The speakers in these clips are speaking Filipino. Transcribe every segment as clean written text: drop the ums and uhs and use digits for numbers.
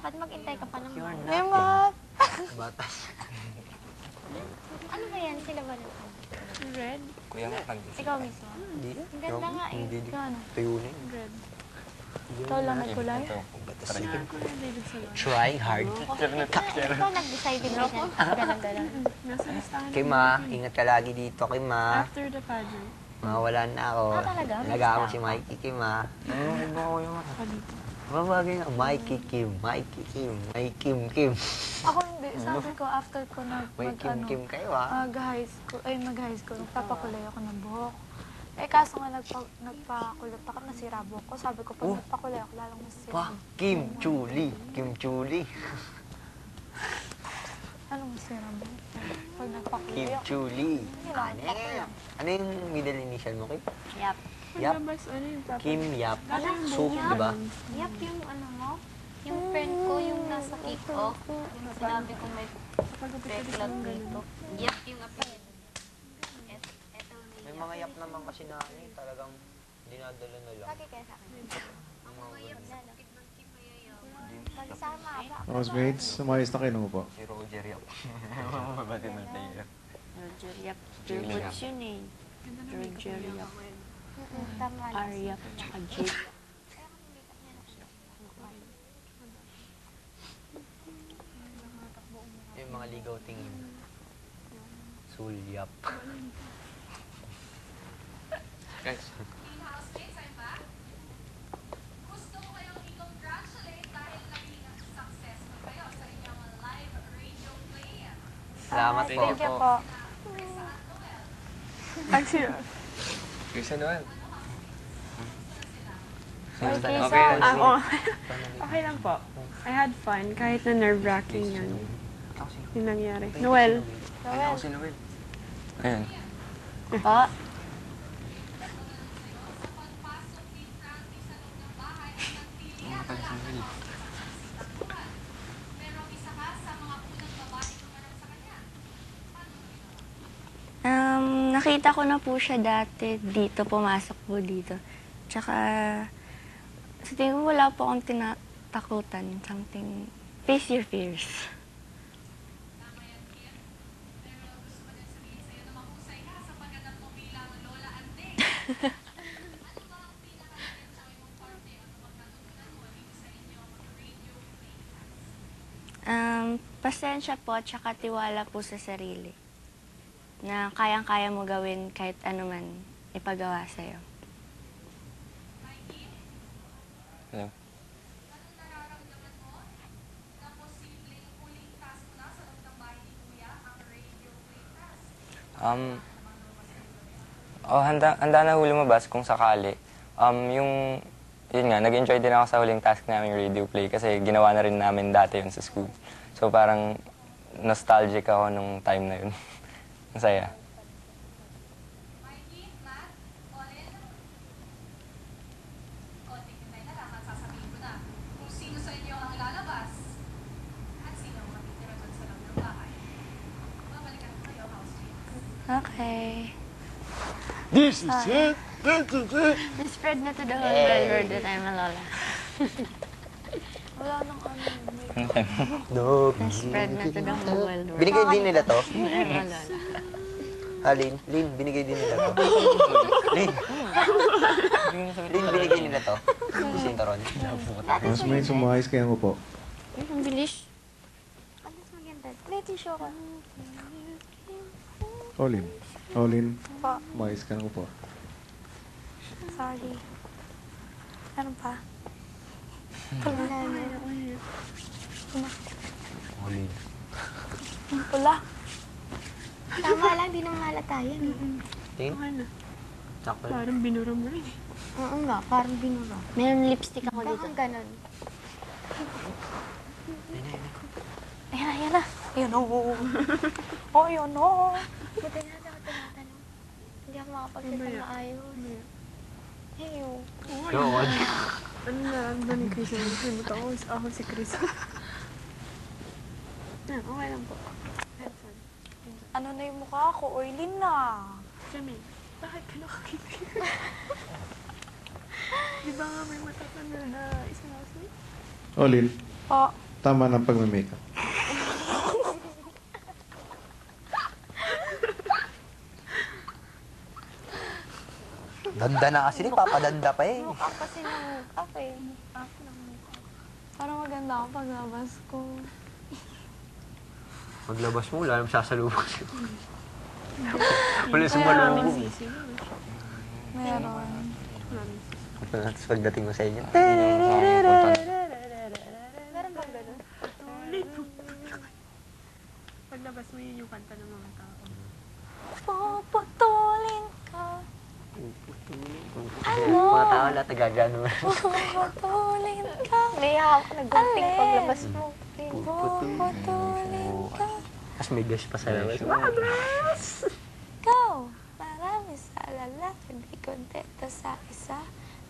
Ba't mag-intay ka pa naman? Emma! Batas. Ano ba yan? Sila ba naman? Red? Kuya nga, nag-isip. Ikaw mismo? Hindi. Ang ganda nga eh. Hindi. Ikaw ano? Tuyunin. Red. Ikaw lang nagkulay? Batas. David Salon. Try hard. Ikaw nag-decide din ako. Ganon-ganon. Nasa listahan. Kay Ma, ingat ka lagi dito kay Ma. After the pageant. Mawala na ako. Ah, talaga? Nalagaan mo si Mikey kay Ma. Iba ko yung Ako dito. Babagay na. Mikey Kim. Mikey Kim. May Kim Kim. Ako hindi. Sabi ko, after ko May Kim Kim kayo ah. mag-high school, nagpapakulay ako ng buhok. Eh, kaso nga nagpakulot ako, nasira buhok ko. Sabi ko, pag nagpakulay ako, lalong masisira. Pa, Kim Chuli. Kim Chuli. Anong masira mo? Pag Kim nagpakulay ako. Chuli. Ano yung middle initial mo, Kim? Yap. Yap. Labas, ano yung proper? Kim Yap. Soup, Yap. di ba? Yap yung ano mo? Yung friend ko, yung nasa kick-off. Sinabi ko may backlot dito. Yap yung apelido. Eto May mga yap naman kasi na ano, talagang dinadala na lang. Lagi kaya sa akin. Ang mga yap na, no? Magsama ba? Housemates, sumayos na kayo mo po. si Roger Yap. Mabatid na tayo. Roger Yap. What's yun eh? Roger Yap. Tama na. Arya, tsaka Jake. Yung mga ligaw tingin. Sulyap. Guys, Gusto ko kayong i-congratulate dahil naging successful kayo sa inyong live radio play. Salamat po. Thank you po. Kuya Noel. Okay, Okay lang. oh. Okay lang po. I had fun, kahit na nerve-wracking yan. Yung nangyari. Noel. Ako si Noel. Ayan. Po? Ano pala si Noel? Pero isa ka sa mga unang babae kumanap sa kanya. Nakita ko na po siya dati dito, pumasok po dito. Tsaka, sa tingin ko wala po akong tinatakutan. Something, face your fears. Tama yan, Kim. Pero gusto ko din sabihin sa'yo na mahusay ka sa pagganap mo bilang Lola Ande. Ano ba ang pinaka-enjoy mong parte at pagkatutunan mo dito sa inyong radio play? Pasensya po, tsaka tiwala po sa sarili. Na kayang-kaya mo gawin kahit ano man ipagawa sa'yo. Hello. Anong nararamdaman mo na posibleng huling task mo na sa loob ng bahay ni Kuya ang radio play task? Handa na huli lumabas kung sakali. Yun nga, nag-enjoy din ako sa huling task namin radio play kasi ginawa na rin namin dati yun sa school. So parang nostalgic ako nung time na yun. Masaya. Mikey, Matt, Colin. Konting hintay na lang at sasabihin ko na kung sino sa inyo ang lalabas at sino ang matitira dyan sa loob ng bahay. Babalikan ko kayo, housemates. Okay. This is it! This is it! Spread na to the whole world that I'm a Lola. Wala nang ano. No. Spread na to the whole world. Binigay din nila to? I'm a Lola. Lin, binigay din nila to. Lin, binigay nila to. Sintaron. Housemates, sumayos kayo mo po. Ang bilis. Alas maganda. Pretty show ka. Olin, Po. sumayos ka mo po. Sorry. Ano pa? Olin. Pula. Tama lang, di naman halata yan. Tingin? Okay na. Sakto. Parang binura mo rin. Oo nga, parang binura. Meron lipstick ako dito. Bakang ganon. Ayan, ayan na. Ayan o. Oh, ayan o. Buti na ako tinatanong. Hindi ako makapagsalita na ayos. Heyo. Doon. Ano nararamdaman ni Chris? Nalimutan ko ako si Chris. Okay lang po. Ano na yung mukha ko? Oily na. Jami, bakit ka nakakita? Di ba nga may matatanda na isang housemate? Olin, Po. tama ng pagme-makeup? Danda na kasi, papadanda pa eh. Mukha kasi ng makeup eh. Parang maganda ako paglabas ko. Maglabas mo, wala naman sasalubong siya. Wala sumalubong. Meron. Tapos pagdating mo sa inyo, Meron bang ganun? Paglabas mo yun yung kanta ng mga tao. Puputulin ka. mga tao lahat nagagano. Puputulin ka. May hawak na gunting paglabas mo. Puputulin ka. Tapos may gas pa sa labas. Ikaw, marami sa lalaki, di kontento sa isa.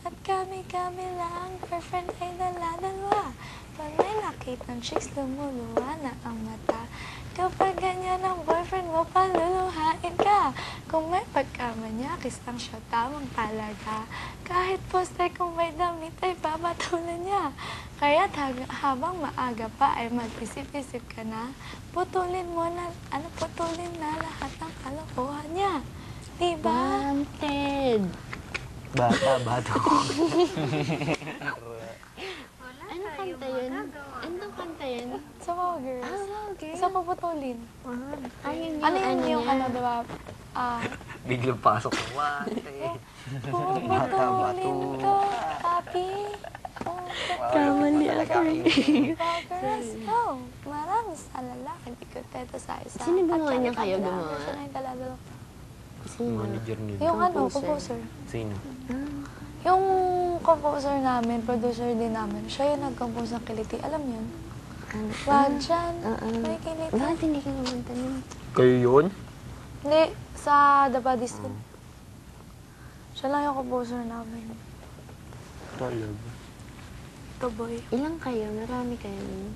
At kami-kami lang, girlfriend ay dala-dalawa. Pag may nakitang chicks, lumuluwa na ang mata. Kapag ganyan ang boyfriend mo, paluluhain ka. Kung may pagkamanyakis ang siya, tamang talaga. Kahit poste kung may damit ay babatulan niya. Kaya't habang maaga pa ay mag-isip-isip ka na. Putulin mo na, putulin na lahat ng kalokohan niya. Diba? Wanted. Bato. Ano kanta yun? Anong kanta yun? Sa mga girls. Okay. Sa puputulin. Ayun Ano yun yung niya. diba? Biglang pasok ng wate. Puputulin ka, papi. Kamali ako. Girls, no. Marami sa lalaki, di kontento sa isa. Sino gumawa At niya kami kayo lang, gumawa? siya na yung dala-dala. Sino? Manager nila. Yung composer. Sino? Yung composer namin, producer din namin, siya yung nag-compose ng Kiliti. Alam yun? Wag dyan, may Kiliti. Bakit hindi ka kumanta nun? Kayo yun? Hindi, sa The Body Soul. Siya lang yung composer namin. Talaga. Ito, boy. Ilang kayo? Marami kayo nun?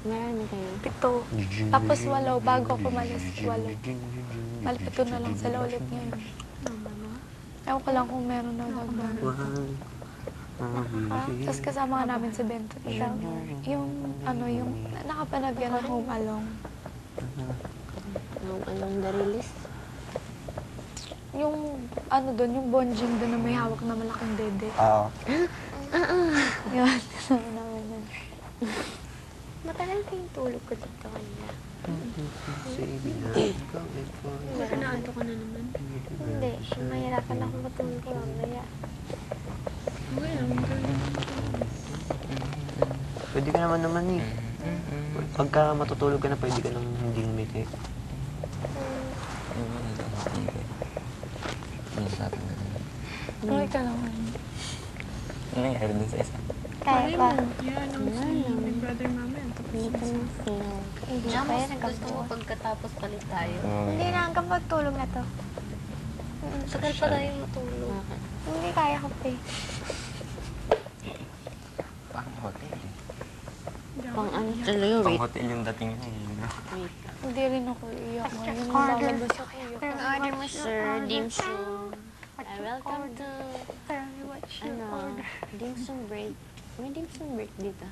Marami kayo? 7. Tapos 8, bago ako umalis, 8. Malapit ko na lang sila ulit ngayon. Ewan ko lang kung meron na nagbago. Tapos kasama ka namin si Bento. Yung nakapanood ka ng Home Alone. Anong darilis? Yung doon, yung bonjing doon na may hawak na malaking dede. Oo. Yun, kasama namin yun. Matagal kayong tulog ko dito kanina. Baka naanto ka na naman. Hindi, mahirapan ako matulog mamaya. Pwede ka naman eh. Pagka matutulog ka na, pwede ka nang hindi ngumiti. Tuloy ka lang. Ano nangyari dun sa isa? Kaya pa. Yan ang si Big Brother Mama. Hindi ko na feel. Jamos, gusto mo pagkatapos palit tayo. Hindi na hanggang pagtulog na to. Tagal pa tayo matulog. Hindi kaya ko pa eh. Parang hotel eh. Pang ano talaga, Pang wait. hotel yung dating niya eh. Wait. Hindi rin ako iiyak ngayon. Lalabas ako iiyak. Order mo, sir. Dim sum. Welcome to, dim sum break. May dim sum break dito.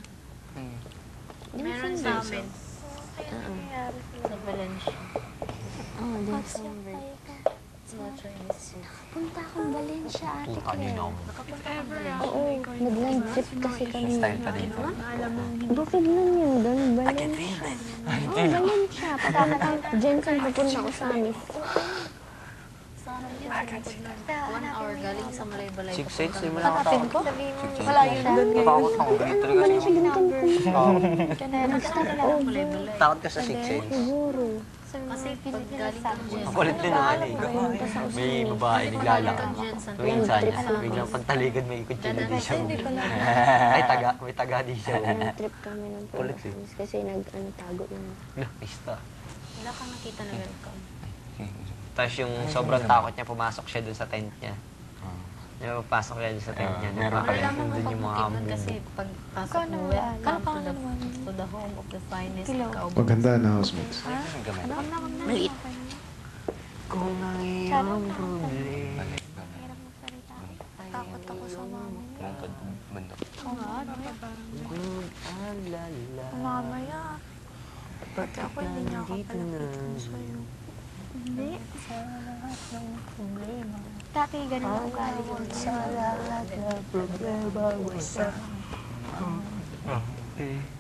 Dim Meron sum sa break. amin. Sa Valencia. Oh, dim sum break. Sa Chinese. Punta akong Valencia, ate Puta niyo na ako. Oo, nag-land trip kasi kami. Style pa dito. Bukid nun yun doon, Valencia. Oo, Valencia. Papunta, Jensen, papunta ko sa amin. Sana yun. 1 hour galing sa Malaybalay. 6 cents, hindi mo na Hanapin ko. Wala yun doon ngayon. Takot ako. Dito rin kasi. Siya ginagam ko. Oo. Malaybalay. Takot ka sa 6 cents. Siguro. Kasi pag galing ka dyan, Makulit din ang alay. May babae naglalakad. Minsan, biglang pagtalikod may ikot siya din siya. Ay, may taga din siya. Land trip kami ng Kulit eh. Philippines kasi nag-tago lang. Pista. wala kang nakita na welcome. Tapos yung sobrang takot niya, pumasok siya dun sa tent niya. Papasok siya dun sa tent niya. meron pa rin. Alam mo Dun yung mga kapag kasi pag pasok mo, welcome to the home of the finest cowboy. Maganda na housemates. Maliit. Kung ang iyong problema. Takot ako sa mama. Bundok. Kung ang la. Mamaya. Pati ako hindi niya ako palapitin sa'yo. Hindi. Sa lahat ng problema. Dati ganun ang ugali ko. Sa lahat ng problema. Okay.